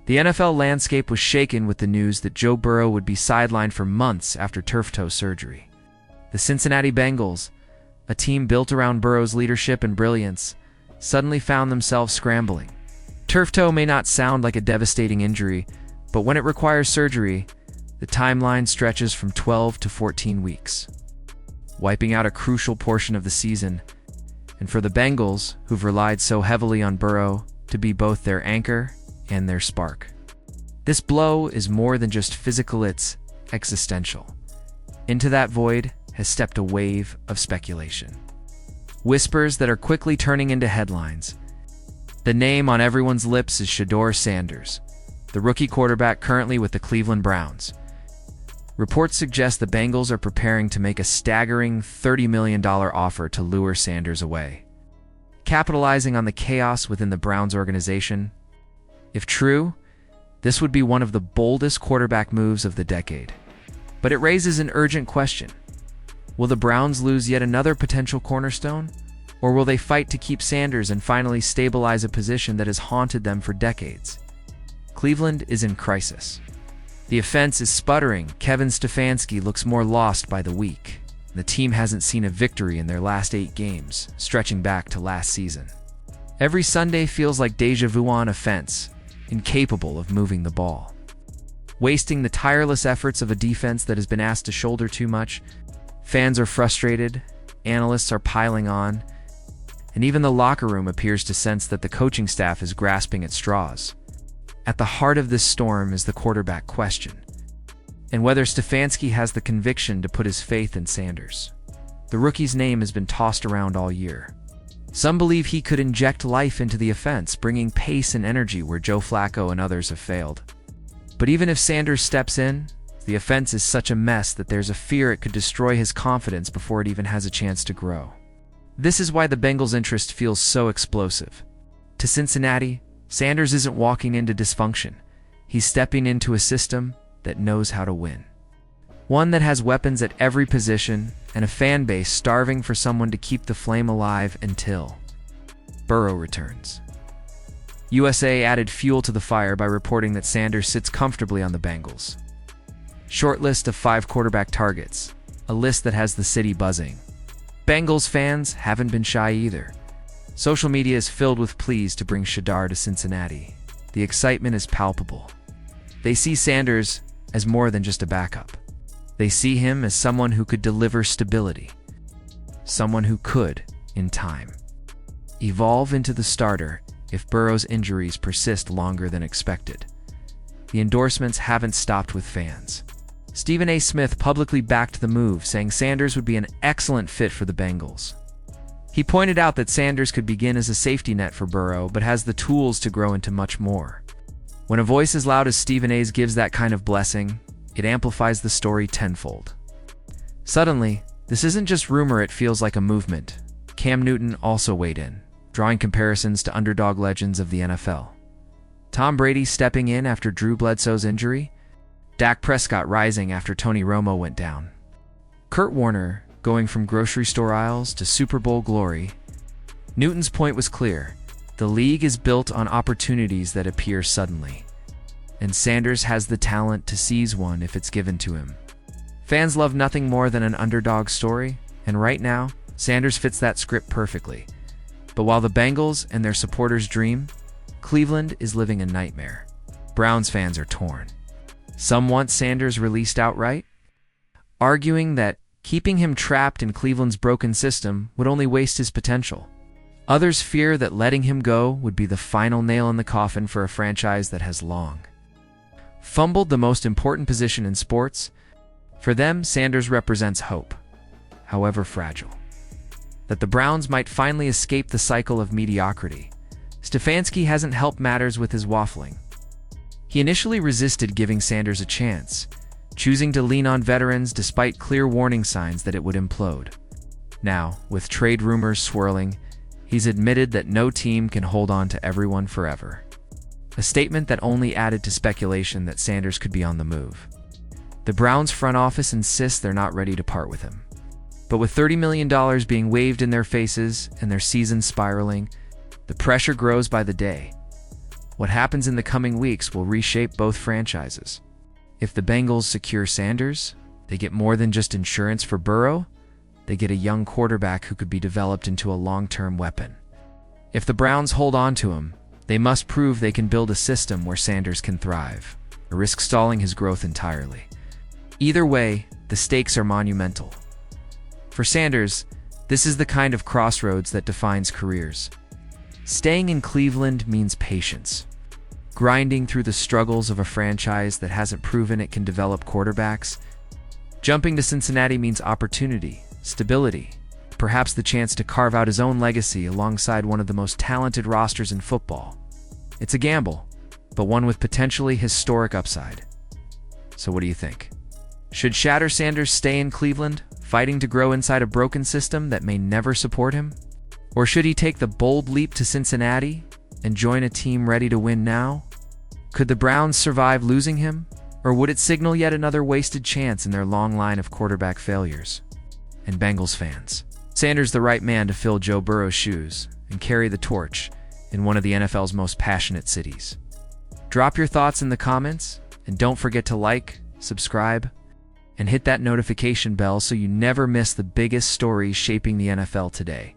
The NFL landscape was shaken with the news that Joe Burrow would be sidelined for months after turf toe surgery. The Cincinnati Bengals, a team built around Burrow's leadership and brilliance, suddenly found themselves scrambling. Turf toe may not sound like a devastating injury, but when it requires surgery, the timeline stretches from 12 to 14 weeks, wiping out a crucial portion of the season. And for the Bengals, who've relied so heavily on Burrow to be both their anchor and their spark, this blow is more than just physical, it's existential. Into that void has stepped a wave of speculation. Whispers that are quickly turning into headlines. The name on everyone's lips is Shadur Sanders, the rookie quarterback currently with the Cleveland Browns. Reports suggest the Bengals are preparing to make a staggering $30 million offer to lure Sanders away, capitalizing on the chaos within the Browns organization. If true, this would be one of the boldest quarterback moves of the decade. But it raises an urgent question. Will the Browns lose yet another potential cornerstone? Or will they fight to keep Sanders and finally stabilize a position that has haunted them for decades? Cleveland is in crisis. The offense is sputtering. Kevin Stefanski looks more lost by the week. The team hasn't seen a victory in their last 8 games, stretching back to last season. Every Sunday feels like déjà vu on offense, incapable of moving the ball. Wasting the tireless efforts of a defense that has been asked to shoulder too much. Fans are frustrated, analysts are piling on, and even the locker room appears to sense that the coaching staff is grasping at straws. At the heart of this storm is the quarterback question, and whether Stefanski has the conviction to put his faith in Sanders. The rookie's name has been tossed around all year. Some believe he could inject life into the offense, bringing pace and energy where Joe Flacco and others have failed. But even if Sanders steps in, the offense is such a mess that there's a fear it could destroy his confidence before it even has a chance to grow. This is why the Bengals' interest feels so explosive. To Cincinnati, Sanders isn't walking into dysfunction. He's stepping into a system that knows how to win. One that has weapons at every position and a fan base starving for someone to keep the flame alive until Burrow returns. USA added fuel to the fire by reporting that Sanders sits comfortably on the Bengals' short list of 5 quarterback targets, a list that has the city buzzing. Bengals fans haven't been shy either. Social media is filled with pleas to bring Shedeur to Cincinnati. The excitement is palpable. They see Sanders as more than just a backup. They see him as someone who could deliver stability. Someone who could, in time, evolve into the starter if Burrow's injuries persist longer than expected. The endorsements haven't stopped with fans. Stephen A. Smith publicly backed the move, saying Sanders would be an excellent fit for the Bengals. He pointed out that Sanders could begin as a safety net for Burrow, but has the tools to grow into much more. When a voice as loud as Stephen A.'s gives that kind of blessing, it amplifies the story tenfold. Suddenly, this isn't just rumor, it feels like a movement. Cam Newton also weighed in, drawing comparisons to underdog legends of the NFL. Tom Brady stepping in after Drew Bledsoe's injury, Dak Prescott rising after Tony Romo went down, Kurt Warner going from grocery store aisles to Super Bowl glory. Newton's point was clear. The league is built on opportunities that appear suddenly, and Sanders has the talent to seize one if it's given to him. Fans love nothing more than an underdog story, and right now, Sanders fits that script perfectly. But while the Bengals and their supporters dream, Cleveland is living a nightmare. Browns fans are torn. Some want Sanders released outright, arguing that keeping him trapped in Cleveland's broken system would only waste his potential. Others fear that letting him go would be the final nail in the coffin for a franchise that has long fumbled the most important position in sports. For them, Sanders represents hope, however fragile, that the Browns might finally escape the cycle of mediocrity. Stefanski hasn't helped matters with his waffling. He initially resisted giving Sanders a chance, choosing to lean on veterans despite clear warning signs that it would implode. Now, with trade rumors swirling, he's admitted that no team can hold on to everyone forever. A statement that only added to speculation that Sanders could be on the move. The Browns front office insists they're not ready to part with him. But with $30 million being waved in their faces and their season spiraling, the pressure grows by the day. What happens in the coming weeks will reshape both franchises. If the Bengals secure Sanders, they get more than just insurance for Burrow. They get a young quarterback who could be developed into a long-term weapon. If the Browns hold on to him, they must prove they can build a system where Sanders can thrive, or risk stalling his growth entirely. Either way, the stakes are monumental. For Sanders, this is the kind of crossroads that defines careers. Staying in Cleveland means patience. Grinding through the struggles of a franchise that hasn't proven it can develop quarterbacks. Jumping to Cincinnati means opportunity, stability, perhaps the chance to carve out his own legacy alongside one of the most talented rosters in football. It's a gamble, but one with potentially historic upside. So what do you think? Should Shadur Sanders stay in Cleveland, fighting to grow inside a broken system that may never support him? Or should he take the bold leap to Cincinnati and join a team ready to win now? Could the Browns survive losing him, or would it signal yet another wasted chance in their long line of quarterback failures? And Bengals fans, Sanders the right man to fill Joe Burrow's shoes and carry the torch in one of the NFL's most passionate cities. Drop your thoughts in the comments, and don't forget to like, subscribe, and hit that notification bell so you never miss the biggest stories shaping the NFL today.